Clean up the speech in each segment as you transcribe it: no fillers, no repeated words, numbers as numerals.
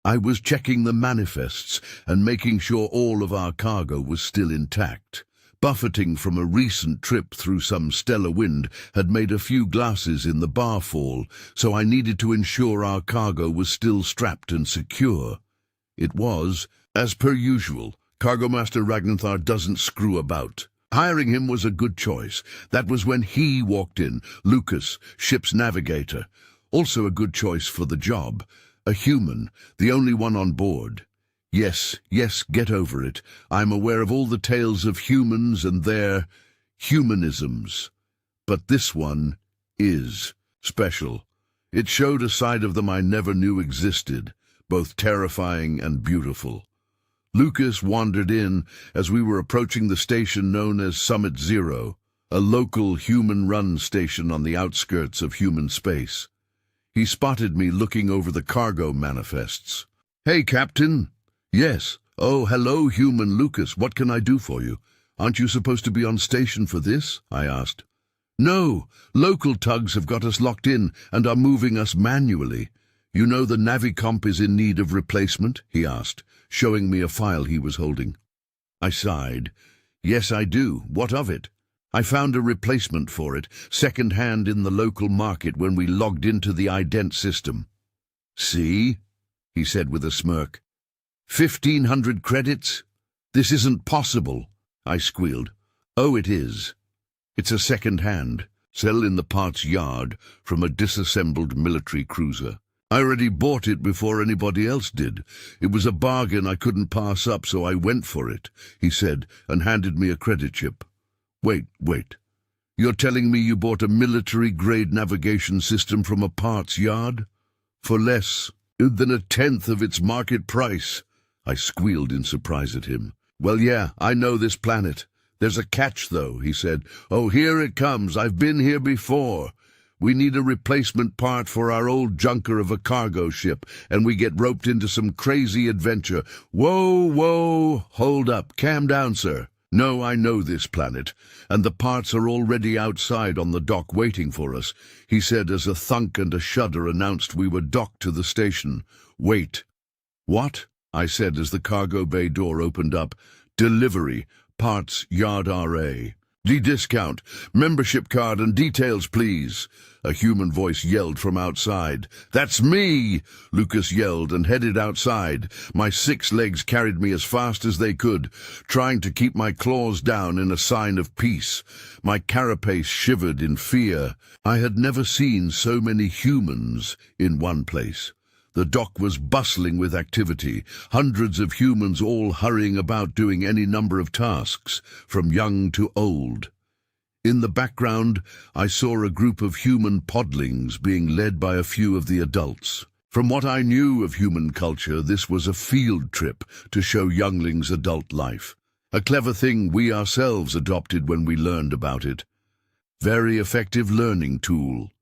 I was checking the manifests and making sure all of our cargo was still intact. Buffeting from a recent trip through some stellar wind had made a few glasses in the bar fall, so I needed to ensure our cargo was still strapped and secure. It was, as per usual. Cargo Master Ragnarthar doesn't screw about. Hiring him was a good choice. That was when he walked in, Lucas, ship's navigator. Also a good choice for the job. A human, the only one on board. Yes, get over it. I'm aware of all the tales of humans and their humanisms. But this one is special. It showed a side of them I never knew existed, both terrifying and beautiful. Lucas wandered in as we were approaching the station known as Summit Zero, a local human-run station on the outskirts of human space. He spotted me looking over the cargo manifests. "Hey, Captain." "Yes." "Oh, hello, human Lucas. What can I do for you? Aren't you supposed to be on station for this?" I asked. "No, local tugs have got us locked in and are moving us manually. You know the Navicomp is in need of replacement?" he asked, showing me a file he was holding. I sighed. "Yes, I do. What of it?" "I found a replacement for it, second-hand in the local market when we logged into the ident system." "See?" he said with a smirk. 1,500 credits? This isn't possible," I squealed. "Oh, it is. It's a second-hand, sell in the parts yard from a disassembled military cruiser. I already bought it before anybody else did. It was a bargain I couldn't pass up, so I went for it," he said, and handed me a credit chip. Wait. You're telling me you bought a military-grade navigation system from a parts yard? For less than a tenth of its market price?" I squealed in surprise at him. "Well, yeah, I know this planet. There's a catch, though," he said. "Oh, here it comes. I've been here before. We need a replacement part for our old junker of a cargo ship, and we get roped into some crazy adventure." Whoa, hold up. Calm down, sir. "No, I know this planet, and the parts are already outside on the dock waiting for us," he said as a thunk and a shudder announced we were docked to the station. "Wait." "What?" I said as the cargo bay door opened up. "Delivery, parts yard R.A. Discount, membership card and details, please," a human voice yelled from outside. "That's me!" Lucas yelled and headed outside. My 6 legs carried me as fast as they could, trying to keep my claws down in a sign of peace. My carapace shivered in fear. I had never seen so many humans in one place. The dock was bustling with activity, hundreds of humans all hurrying about doing any number of tasks, from young to old. In the background, I saw a group of human podlings being led by a few of the adults. From what I knew of human culture, this was a field trip to show younglings adult life. A clever thing we ourselves adopted when we learned about it. Very effective learning tool.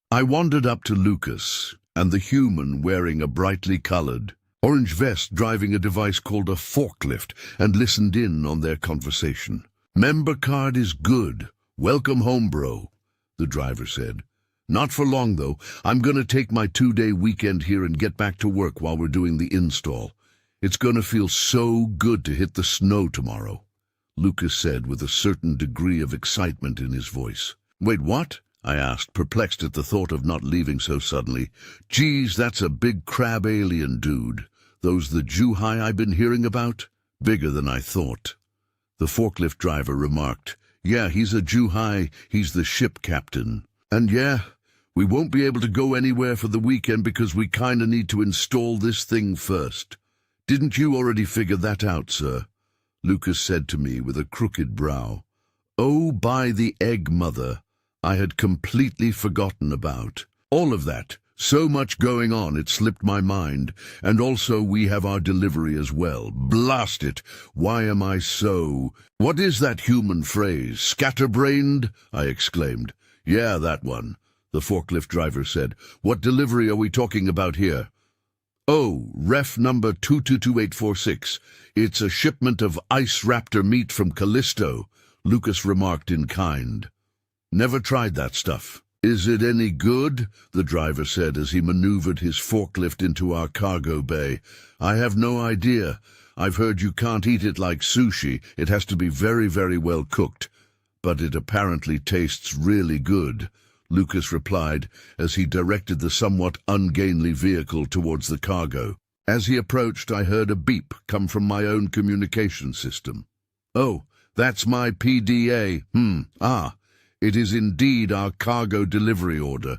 I wandered up to Lucas and the human wearing a brightly colored orange vest driving a device called a forklift and listened in on their conversation. "Member card is good. Welcome home, bro," the driver said. "Not for long, though. I'm going to take my 2-day weekend here and get back to work while we're doing the install. It's going to feel so good to hit the snow tomorrow," Lucas said with a certain degree of excitement in his voice. "Wait, what?" I asked, perplexed at the thought of not leaving so suddenly. "Geez, that's a big crab alien dude. Those the Juhai I've been hearing about? Bigger than I thought." The forklift driver remarked, "Yeah, he's a Juhai. He's the ship captain. And yeah, we won't be able to go anywhere for the weekend because we kinda need to install this thing first. Didn't you already figure that out, sir?" Lucas said to me with a crooked brow. Oh, by the egg, mother. I had completely forgotten about all of that. So much going on, it slipped my mind. And also we have our delivery as well. Blast it! Why am I so... What is that human phrase? Scatterbrained? I exclaimed. "Yeah, that one," the forklift driver said. "What delivery are we talking about here?" "Oh, ref number 222846. It's a shipment of ice raptor meat from Callisto," Lucas remarked in kind. "Never tried that stuff. "Is it any good?" the driver said as he maneuvered his forklift into our cargo bay. "I have no idea. I've heard you can't eat it like sushi. It has to be very, very well cooked. But it apparently tastes really good," Lucas replied as he directed the somewhat ungainly vehicle towards the cargo. As he approached, I heard a beep come from my own communication system. "Oh, that's my PDA. It is indeed our cargo delivery order.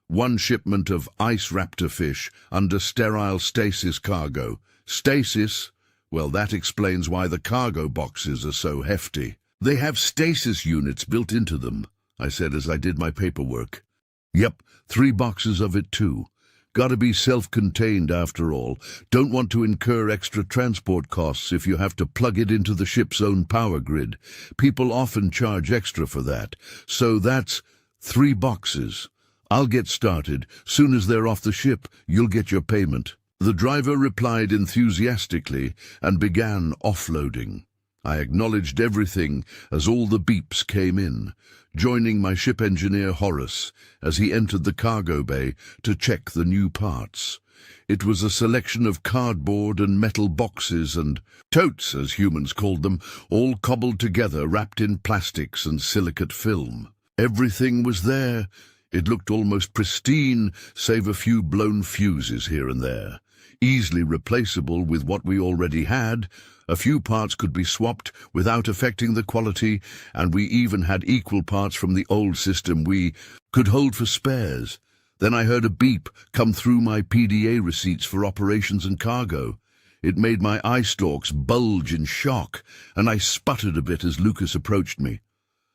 One shipment of ice raptor fish under sterile stasis cargo. Stasis? Well, that explains why the cargo boxes are so hefty." "They have stasis units built into them," I said as I did my paperwork. "Yep, 3 boxes of it too. Gotta be self-contained after all. Don't want to incur extra transport costs if you have to plug it into the ship's own power grid. People often charge extra for that. So that's 3 boxes. I'll get started. Soon as they're off the ship, you'll get your payment." The driver replied enthusiastically and began offloading. I acknowledged everything as all the beeps came in, joining my ship engineer Horace as he entered the cargo bay to check the new parts. It was a selection of cardboard and metal boxes and totes, as humans called them, all cobbled together, wrapped in plastics and silicate film. Everything was there. It looked almost pristine, save a few blown fuses here and there. Easily replaceable with what we already had. A few parts could be swapped without affecting the quality, and we even had equal parts from the old system we could hold for spares. Then I heard a beep come through my PDA receipts for operations and cargo. It made my eye stalks bulge in shock, and I sputtered a bit as Lucas approached me.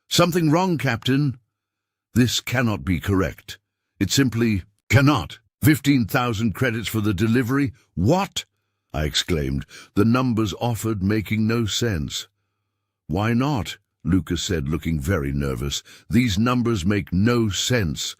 "Something wrong, Captain?" "This cannot be correct. It simply cannot. 15,000 credits for the delivery? What?" I exclaimed, the numbers offered making no sense. "Why not?" Lucas said, looking very nervous. "These numbers make no sense.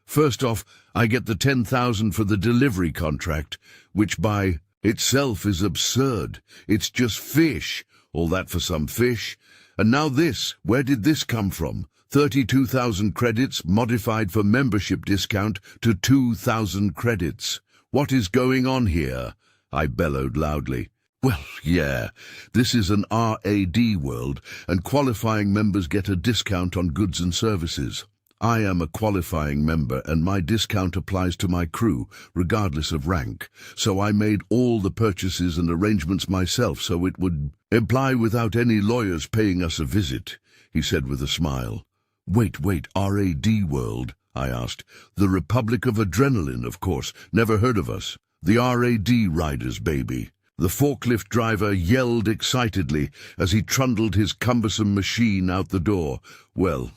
First off, I get the 10,000 for the delivery contract, which by itself is absurd. It's just fish. All that for some fish. And now this. Where did this come from? 32,000 credits modified for membership discount to 2,000 credits. What is going on here?" I bellowed loudly. "Well, yeah, this is an R.A.D. world, and qualifying members get a discount on goods and services. I am a qualifying member, and my discount applies to my crew, regardless of rank. So I made all the purchases and arrangements myself, so it would apply without any lawyers paying us a visit," he said with a smile. Wait, R.A.D. world?" I asked. "The Republic of Adrenaline, of course. Never heard of us. The R.A.D. riders, baby." The forklift driver yelled excitedly as he trundled his cumbersome machine out the door. "Well,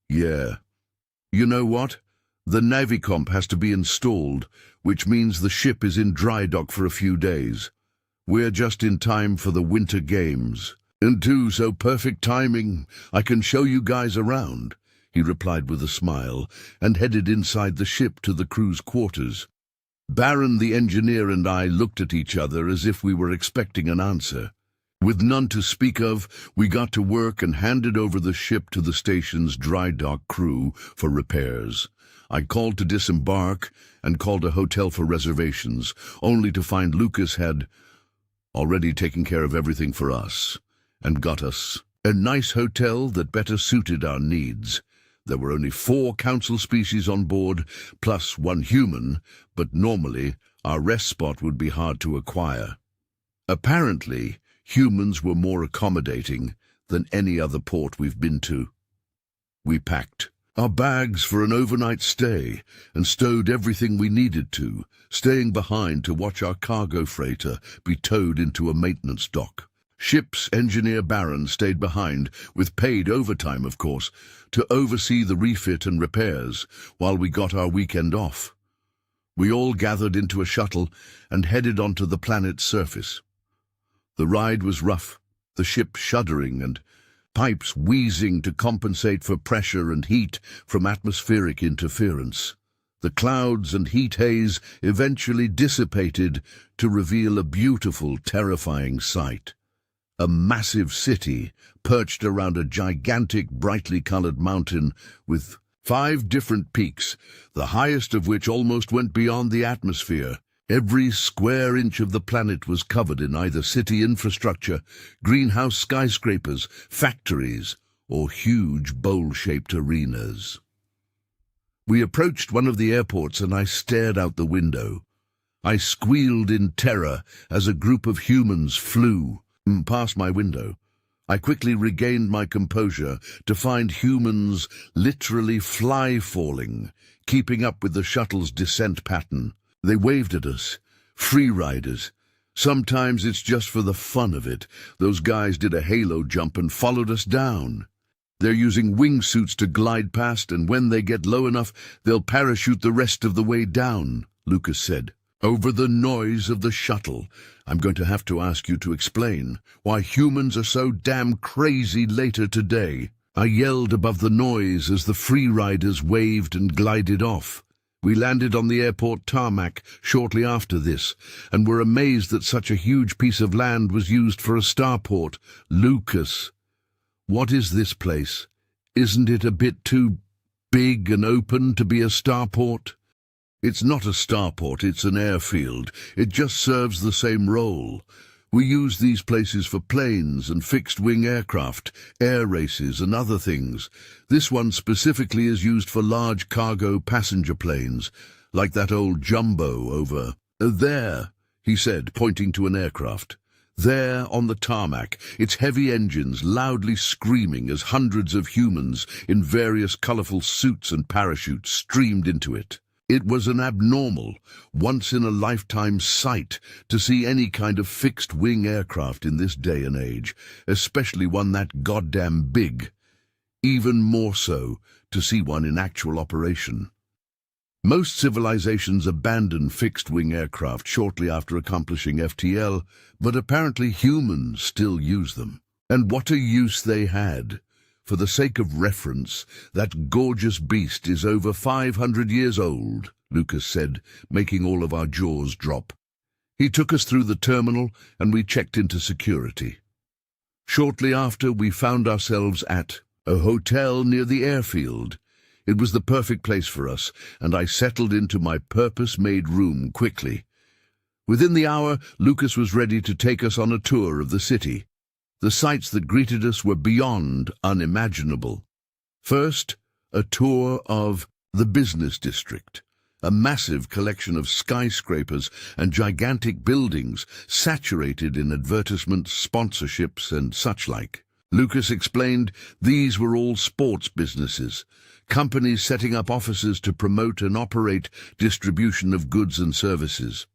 yeah. You know what? The Navicomp has to be installed, which means the ship is in dry dock for a few days. We're just in time for the Winter Games. And too, so perfect timing. I can show you guys around," he replied with a smile, and headed inside the ship to the crew's quarters. Baron the engineer and I looked at each other as if we were expecting an answer. With none to speak of, we got to work and handed over the ship to the station's dry dock crew for repairs. I called to disembark and called a hotel for reservations, only to find Lucas had already taken care of everything for us and got us a nice hotel that better suited our needs. There were only 4 council species on board, plus 1 human, but normally our rest spot would be hard to acquire. Apparently, humans were more accommodating than any other port we've been to. We packed our bags for an overnight stay and stowed everything we needed to, staying behind to watch our cargo freighter be towed into a maintenance dock. Ship's engineer Baron stayed behind, with paid overtime, of course, to oversee the refit and repairs while we got our weekend off. We all gathered into a shuttle and headed onto the planet's surface. The ride was rough, the ship shuddering and pipes wheezing to compensate for pressure and heat from atmospheric interference. The clouds and heat haze eventually dissipated to reveal a beautiful, terrifying sight. A massive city perched around a gigantic, brightly colored mountain with 5 different peaks, the highest of which almost went beyond the atmosphere. Every square inch of the planet was covered in either city infrastructure, greenhouse skyscrapers, factories, or huge bowl-shaped arenas. We approached one of the airports and I stared out the window. I squealed in terror as a group of humans flew past my window. I quickly regained my composure to find humans literally fly-falling, keeping up with the shuttle's descent pattern. They waved at us, free riders. Sometimes it's just for the fun of it. Those guys did a halo jump and followed us down. They're using wingsuits to glide past, and when they get low enough, they'll parachute the rest of the way down, Lucas said. Over the noise of the shuttle, I'm going to have to ask you to explain why humans are so damn crazy later today. I yelled above the noise as the free riders waved and glided off. We landed on the airport tarmac shortly after this, and were amazed that such a huge piece of land was used for a starport. Lucas, what is this place? Isn't it a bit too big and open to be a starport? It's not a starport, it's an airfield. It just serves the same role. We use these places for planes and fixed-wing aircraft, air races and other things. This one specifically is used for large cargo passenger planes, like that old jumbo over there, he said, pointing to an aircraft. There on the tarmac, its heavy engines loudly screaming as hundreds of humans in various colorful suits and parachutes streamed into it. It was an abnormal, once-in-a-lifetime sight to see any kind of fixed-wing aircraft in this day and age, especially one that goddamn big. Even more so to see one in actual operation. Most civilizations abandon fixed-wing aircraft shortly after accomplishing FTL, but apparently humans still use them. And what a use they had! For the sake of reference, that gorgeous beast is over 500 years old, Lucas said, making all of our jaws drop. He took us through the terminal and we checked into security. Shortly after, we found ourselves at a hotel near the airfield. It was the perfect place for us, and I settled into my purpose-made room quickly. Within the hour, Lucas was ready to take us on a tour of the city. The sights that greeted us were beyond unimaginable. First, a tour of the business district, a massive collection of skyscrapers and gigantic buildings saturated in advertisements, sponsorships, and such like. Lucas explained these were all sports businesses, companies setting up offices to promote and operate distribution of goods and services.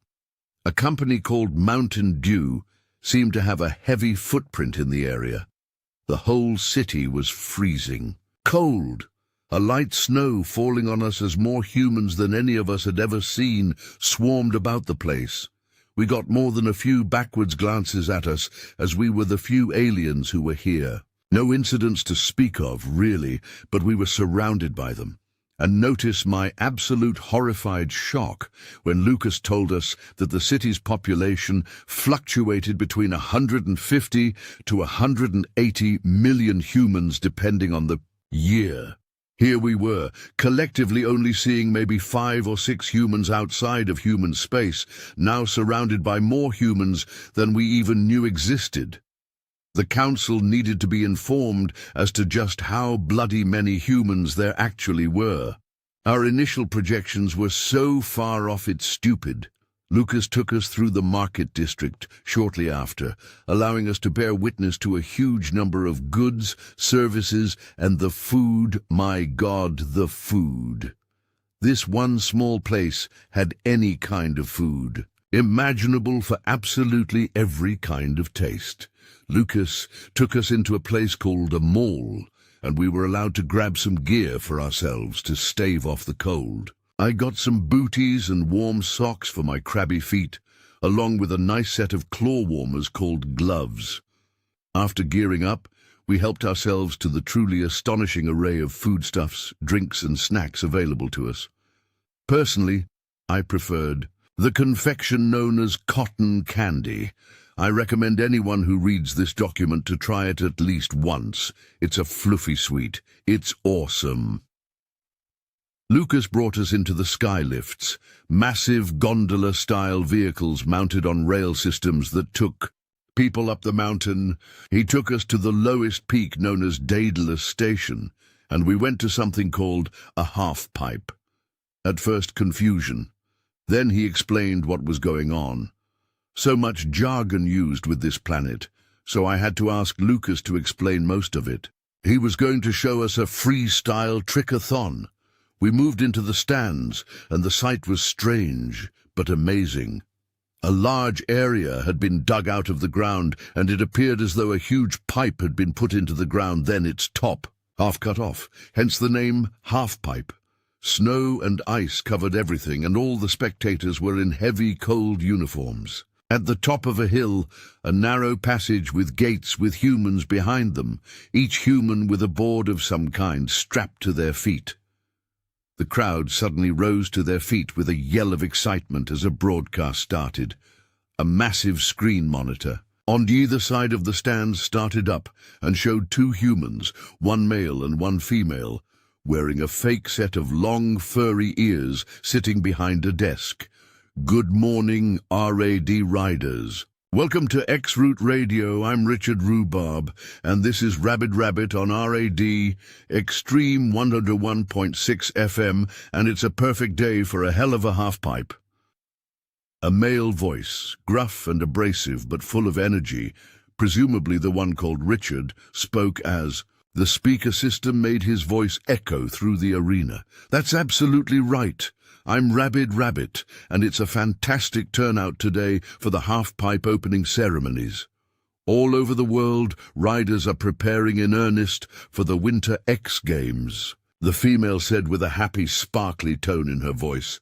A company called Mountain Dew seemed to have a heavy footprint in the area. The whole city was freezing. Cold. A light snow falling on us as more humans than any of us had ever seen swarmed about the place. We got more than a few backwards glances at us, as we were the few aliens who were here. No incidents to speak of, really, but we were surrounded by them. And notice my absolute horrified shock when Lucas told us that the city's population fluctuated between 150 to 180 million humans depending on the year. Here we were, collectively only seeing maybe 5 or 6 humans outside of human space, now surrounded by more humans than we even knew existed. The council needed to be informed as to just how bloody many humans there actually were. Our initial projections were so far off it's stupid. Lucas took us through the market district shortly after, allowing us to bear witness to a huge number of goods, services, and the food. My God, the food. This one small place had any kind of food, imaginable for absolutely every kind of taste. Lucas took us into a place called a mall, and we were allowed to grab some gear for ourselves to stave off the cold. I got some booties and warm socks for my crabby feet, along with a nice set of claw warmers called gloves. After gearing up, we helped ourselves to the truly astonishing array of foodstuffs, drinks, and snacks available to us. Personally, I preferred the confection known as cotton candy. I recommend anyone who reads this document to try it at least once. It's a fluffy sweet. It's awesome. Lucas brought us into the sky lifts, massive gondola-style vehicles mounted on rail systems that took people up the mountain. He took us to the lowest peak known as Daedalus Station, and we went to something called a half-pipe. At first confusion. Then he explained what was going on. So much jargon used with this planet, so I had to ask Lucas to explain most of it. He was going to show us a freestyle trickathon. We moved into the stands, and the sight was strange, but amazing. A large area had been dug out of the ground, and it appeared as though a huge pipe had been put into the ground, then its top, half cut off, hence the name Halfpipe. Snow and ice covered everything, and all the spectators were in heavy, cold uniforms. At the top of a hill, a narrow passage with gates with humans behind them, each human with a board of some kind strapped to their feet. The crowd suddenly rose to their feet with a yell of excitement as a broadcast started. A massive screen monitor on either side of the stands started up and showed two humans, one male and one female, wearing a fake set of long, furry ears sitting behind a desk. Good morning, R.A.D. riders. Welcome to X-Route Radio. I'm Richard Rhubarb, and this is Rabid Rabbit on R.A.D. Extreme 101.6 FM, and it's a perfect day for a hell of a half-pipe. A male voice, gruff and abrasive but full of energy, presumably the one called Richard, spoke as the speaker system made his voice echo through the arena. That's absolutely right. I'm Rabid Rabbit, and it's a fantastic turnout today for the half-pipe opening ceremonies. All over the world, riders are preparing in earnest for the Winter X Games, the female said with a happy, sparkly tone in her voice.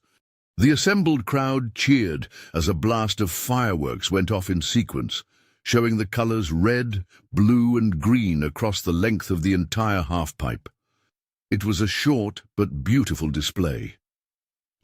The assembled crowd cheered as a blast of fireworks went off in sequence, showing the colors red, blue, and green across the length of the entire half-pipe. It was a short but beautiful display.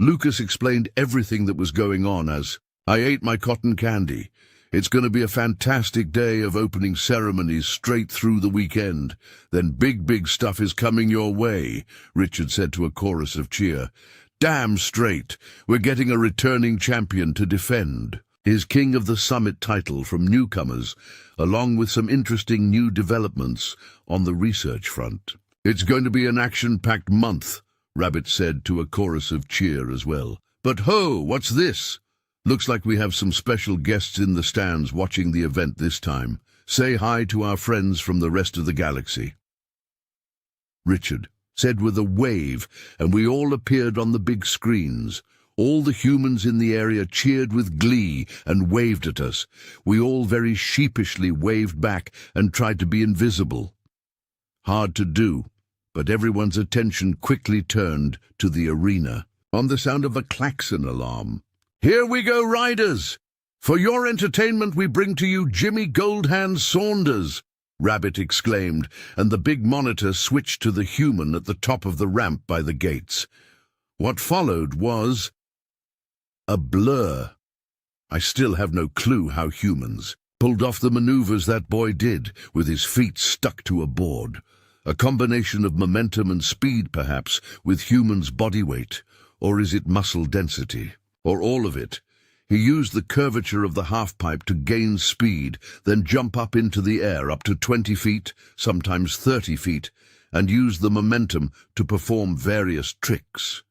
Lucas explained everything that was going on as, I ate my cotton candy. It's going to be a fantastic day of opening ceremonies straight through the weekend. Then big stuff is coming your way, Richard said to a chorus of cheer. Damn straight, we're getting a returning champion to defend his King of the Summit title from newcomers, along with some interesting new developments on the research front. It's going to be an action-packed month, Rabbit said to a chorus of cheer as well. But ho, what's this? Looks like we have some special guests in the stands watching the event this time. Say hi to our friends from the rest of the galaxy. Richard said with a wave, and we all appeared on the big screens. All the humans in the area cheered with glee and waved at us. We all very sheepishly waved back and tried to be invisible. Hard to do, but everyone's attention quickly turned to the arena on the sound of a klaxon alarm. Here we go, riders! For your entertainment we bring to you Jimmy Goldhand Saunders, Rabbit exclaimed, and the big monitor switched to the human at the top of the ramp by the gates. What followed was a blur. I still have no clue how humans pulled off the maneuvers that boy did, with his feet stuck to a board. A combination of momentum and speed, perhaps, with humans' body weight. Or is it muscle density? Or all of it? He used the curvature of the half-pipe to gain speed, then jump up into the air up to 20 feet, sometimes 30 feet, and use the momentum to perform various tricks.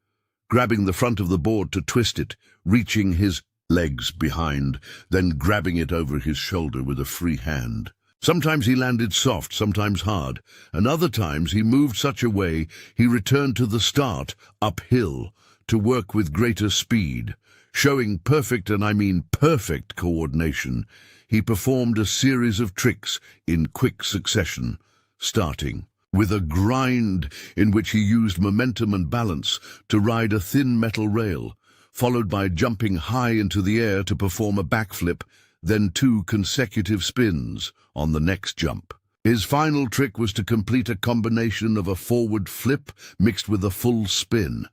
Grabbing the front of the board to twist it, reaching his legs behind, then grabbing it over his shoulder with a free hand. Sometimes he landed soft, sometimes hard, and other times he moved such a way he returned to the start, uphill, to work with greater speed. Showing perfect, and I mean perfect, coordination, he performed a series of tricks in quick succession, starting with a grind in which he used momentum and balance to ride a thin metal rail, followed by jumping high into the air to perform a backflip, then 2 consecutive spins on the next jump. His final trick was to complete a combination of a forward flip mixed with a full spin,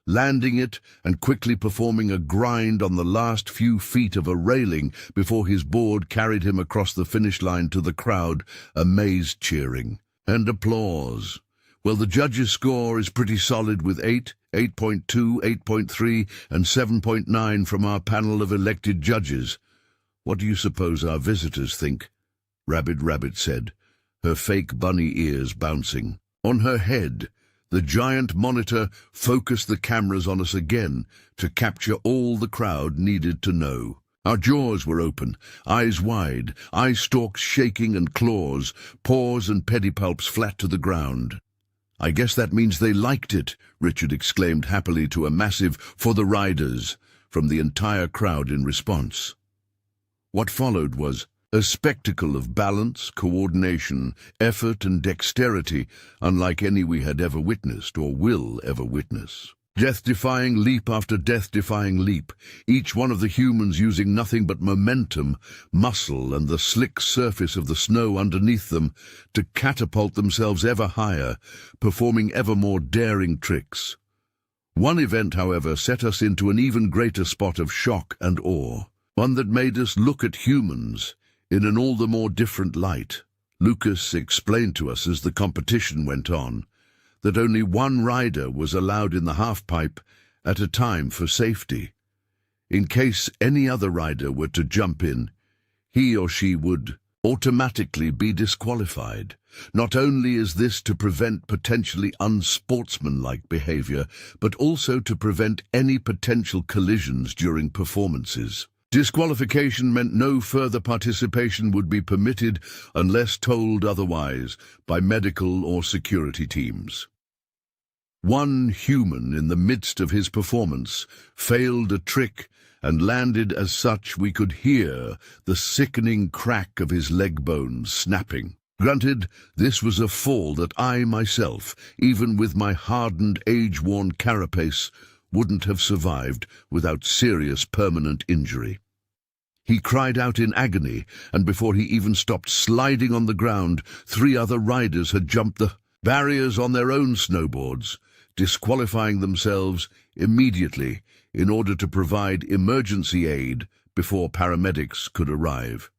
landing it and quickly performing a grind on the last few feet of a railing before his board carried him across the finish line to the crowd, amazed cheering and applause. Well, the judges' score is pretty solid with 8, 8.2, 8.3, and 7.9 from our panel of elected judges. What do you suppose our visitors think? Rabbit said, her fake bunny ears bouncing. On her head, the giant monitor focused the cameras on us again to capture all the crowd needed to know. Our jaws were open, eyes wide, eye stalks shaking and claws, paws and pedipalps flat to the ground. "I guess that means they liked it," Richard exclaimed happily to a massive "for the riders" from the entire crowd in response. What followed was a spectacle of balance, coordination, effort and dexterity unlike any we had ever witnessed or will ever witness. Death-defying leap after death-defying leap, each one of the humans using nothing but momentum, muscle and the slick surface of the snow underneath them to catapult themselves ever higher, performing ever more daring tricks. One event, however, set us into an even greater spot of shock and awe, one that made us look at humans in an all the more different light. Lucas explained to us as the competition went on that only one rider was allowed in the halfpipe at a time for safety. In case any other rider were to jump in, he or she would automatically be disqualified. Not only is this to prevent potentially unsportsmanlike behavior, but also to prevent any potential collisions during performances. Disqualification meant no further participation would be permitted unless told otherwise by medical or security teams. One human in the midst of his performance failed a trick and landed as such we could hear the sickening crack of his leg bones snapping. Granted, this was a fall that I myself, even with my hardened, age-worn carapace, wouldn't have survived without serious permanent injury. He cried out in agony, and before he even stopped sliding on the ground, 3 other riders had jumped the barriers on their own snowboards, disqualifying themselves immediately in order to provide emergency aid before paramedics could arrive.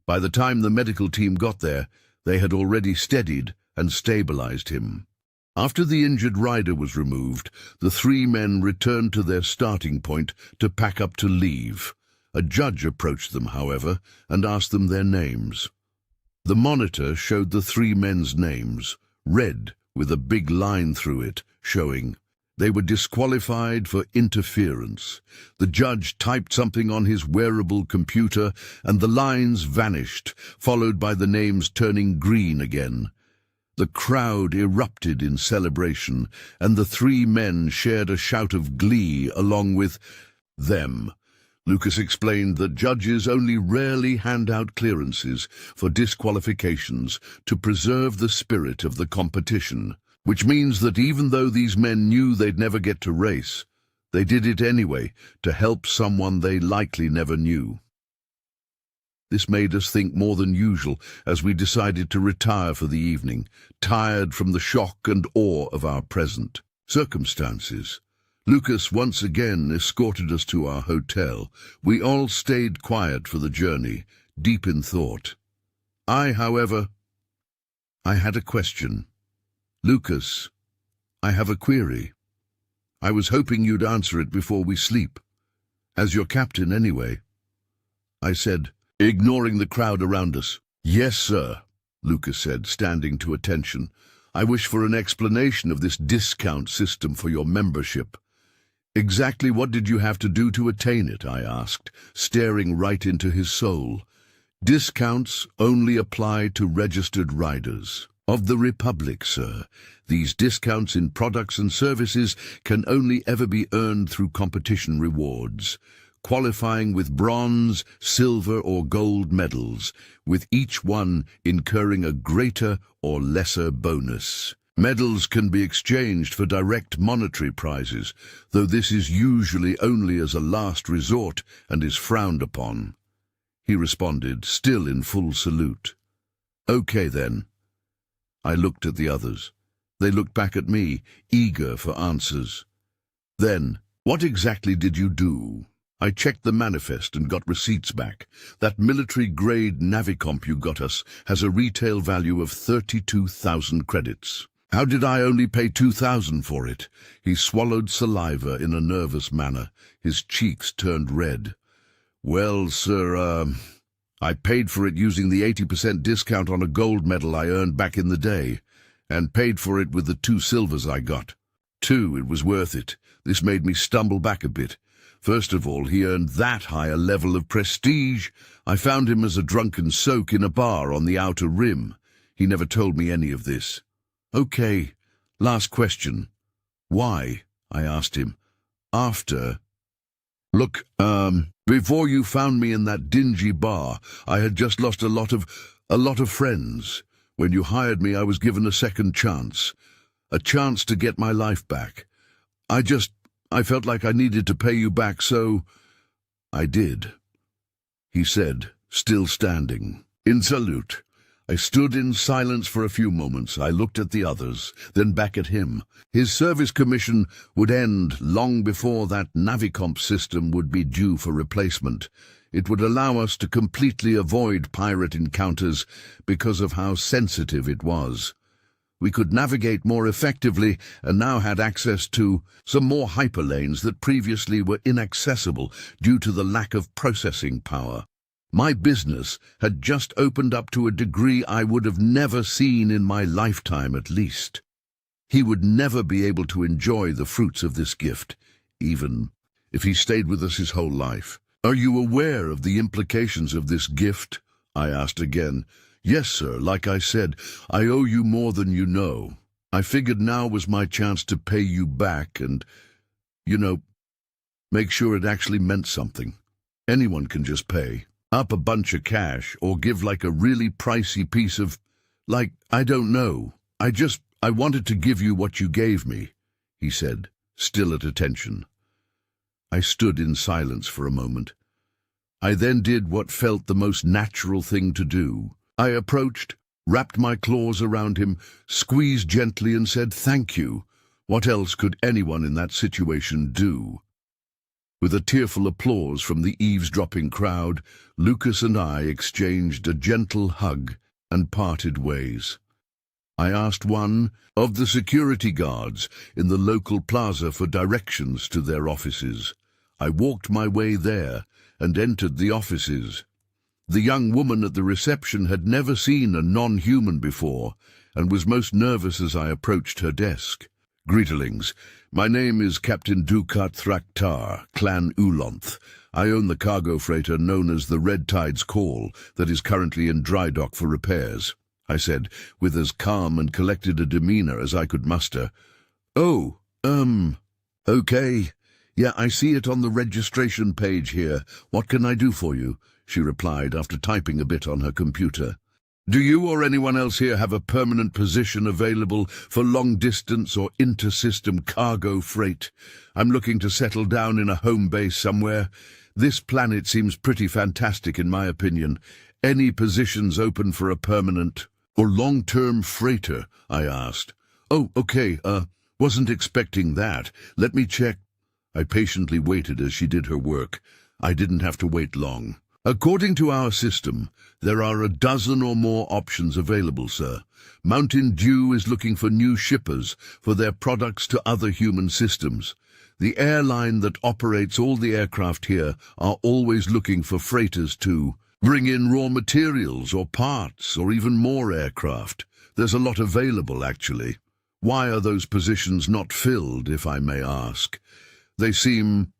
By the time the medical team got there, they had already steadied and stabilized him. After the injured rider was removed, the 3 men returned to their starting point to pack up to leave. A judge approached them, however, and asked them their names. The monitor showed the 3 men's names, red with a big line through it, showing they were disqualified for interference. The judge typed something on his wearable computer, and the lines vanished, followed by the names turning green again. The crowd erupted in celebration, and the 3 men shared a shout of glee along with them. Lucas explained that judges only rarely hand out clearances for disqualifications to preserve the spirit of the competition, which means that even though these men knew they'd never get to race, they did it anyway to help someone they likely never knew. This made us think more than usual as we decided to retire for the evening, tired from the shock and awe of our present circumstances. Lucas once again escorted us to our hotel. We all stayed quiet for the journey, deep in thought. However, I had a question. "Lucas, I have a query. I was hoping you'd answer it before we sleep. As your captain, anyway," I said, ignoring the crowd around us. "Yes, sir," Lucas said, standing to attention. "I wish for an explanation of this discount system for your membership." "Exactly what did you have to do to attain it?" I asked, staring right into his soul. "Discounts only apply to registered riders of the Republic, sir. These discounts in products and services can only ever be earned through competition rewards, qualifying with bronze, silver or gold medals, with each one incurring a greater or lesser bonus. Medals can be exchanged for direct monetary prizes, though this is usually only as a last resort and is frowned upon," he responded, still in full salute. "Okay, then." I looked at the others. They looked back at me, eager for answers. "Then, what exactly did you do?" I checked the manifest and got receipts back. "That military-grade Navicomp you got us has a retail value of 32,000 credits. How did I only pay 2,000 for it? He swallowed saliva in a nervous manner. His cheeks turned red. Well, sir, I paid for it using the 80% discount on a gold medal I earned back in the day, and paid for it with the 2 silvers I got. 2, it was worth it. This made me stumble back a bit. First of all, he earned that high a level of prestige. I found him as a drunken soak in a bar on the outer rim. He never told me any of this. Okay, last question. Why? I asked him. After... Look, before you found me in that dingy bar, I had just lost a lot of friends. When you hired me, I was given a second chance. A chance to get my life back. I felt like I needed to pay you back, so I did, he said, still standing. In salute. I stood in silence for a few moments. I looked at the others, then back at him. His service commission would end long before that Navicomp system would be due for replacement. It would allow us to completely avoid pirate encounters because of how sensitive it was. We could navigate more effectively and now had access to some more hyperlanes that previously were inaccessible due to the lack of processing power. My business had just opened up to a degree I would have never seen in my lifetime at least. He would never be able to enjoy the fruits of this gift, even if he stayed with us his whole life. Are you aware of the implications of this gift? I asked again. Yes, sir. Like I said, I owe you more than you know. I figured now was my chance to pay you back and, make sure it actually meant something. Anyone can just pay up a bunch of cash or give like a really pricey piece of, I don't know. I wanted to give you what you gave me, he said, still at attention. I stood in silence for a moment. I then did what felt the most natural thing to do. I approached, wrapped my claws around him, squeezed gently and said, "Thank you." What else could anyone in that situation do? With a tearful applause from the eavesdropping crowd, Lucas and I exchanged a gentle hug and parted ways. I asked one of the security guards in the local plaza for directions to their offices. I walked my way there and entered the offices. The young woman at the reception had never seen a non-human before and was most nervous as I approached her desk. "Greetings. My name is Captain Dukat Thraktar, Clan Ulonth. I own the cargo freighter known as the Red Tide's Call that is currently in dry dock for repairs," I said, with as calm and collected a demeanor as I could muster. "Oh, okay. Yeah, I see it on the registration page here. What can I do for you?" she replied after typing a bit on her computer. "Do you or anyone else here have a permanent position available for long-distance or inter-system cargo freight? I'm looking to settle down in a home base somewhere. This planet seems pretty fantastic in my opinion. Any positions open for a permanent or long-term freighter?" I asked. "Oh, okay, wasn't expecting that. Let me check." I patiently waited as she did her work. I didn't have to wait long. "According to our system, there are a dozen or more options available, sir. Mountain Dew is looking for new shippers for their products to other human systems. The airline that operates all the aircraft here are always looking for freighters to bring in raw materials or parts or even more aircraft. There's a lot available, actually. Why are those positions not filled, if I may ask? They seem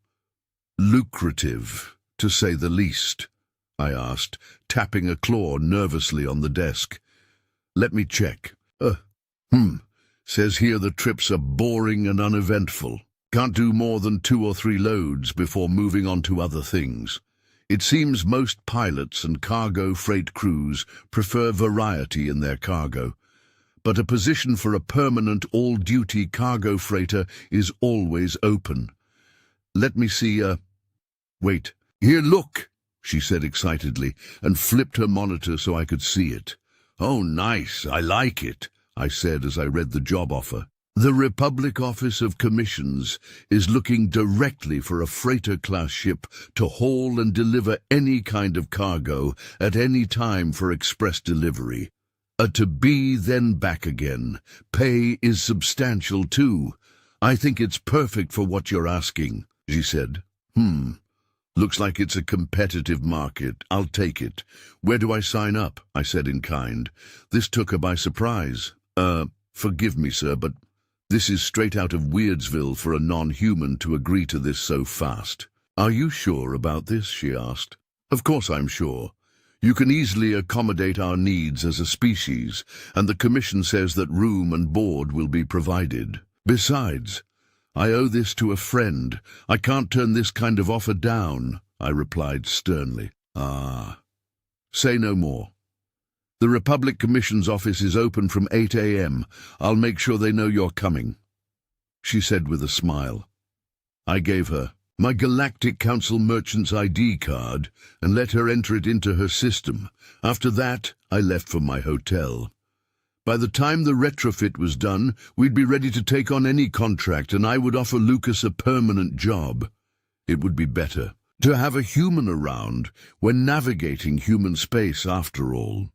lucrative, to say the least," I asked, tapping a claw nervously on the desk. "Let me check. Says here the trips are boring and uneventful. Can't do more than 2 or 3 loads before moving on to other things. It seems most pilots and cargo freight crews prefer variety in their cargo, but a position for a permanent all-duty cargo freighter is always open. Let me see, wait. Here, look," she said excitedly, and flipped her monitor so I could see it. "Oh, nice, I like it," I said as I read the job offer. "The Republic Office of Commissions is looking directly for a freighter-class ship to haul and deliver any kind of cargo at any time for express delivery. A to be, then back again. Pay is substantial too. I think it's perfect for what you're asking, she said. Looks like it's a competitive market. I'll take it. Where do I sign up? I said in kind. This took her by surprise. Forgive me, sir, but this is straight out of Weirdsville for a non-human to agree to this so fast. Are you sure about this? She asked. Of course I'm sure. You can easily accommodate our needs as a species, and the Commission says that room and board will be provided. Besides, I owe this to a friend. I can't turn this kind of offer down, I replied sternly. Say no more. The Republic Commission's office is open from 8 a.m. I'll make sure they know you're coming, she said with a smile. I gave her my Galactic Council Merchant's ID card and let her enter it into her system. After that, I left for my hotel. By the time the retrofit was done, we'd be ready to take on any contract, and I would offer Lucas a permanent job. It would be better to have a human around when navigating human space, after all.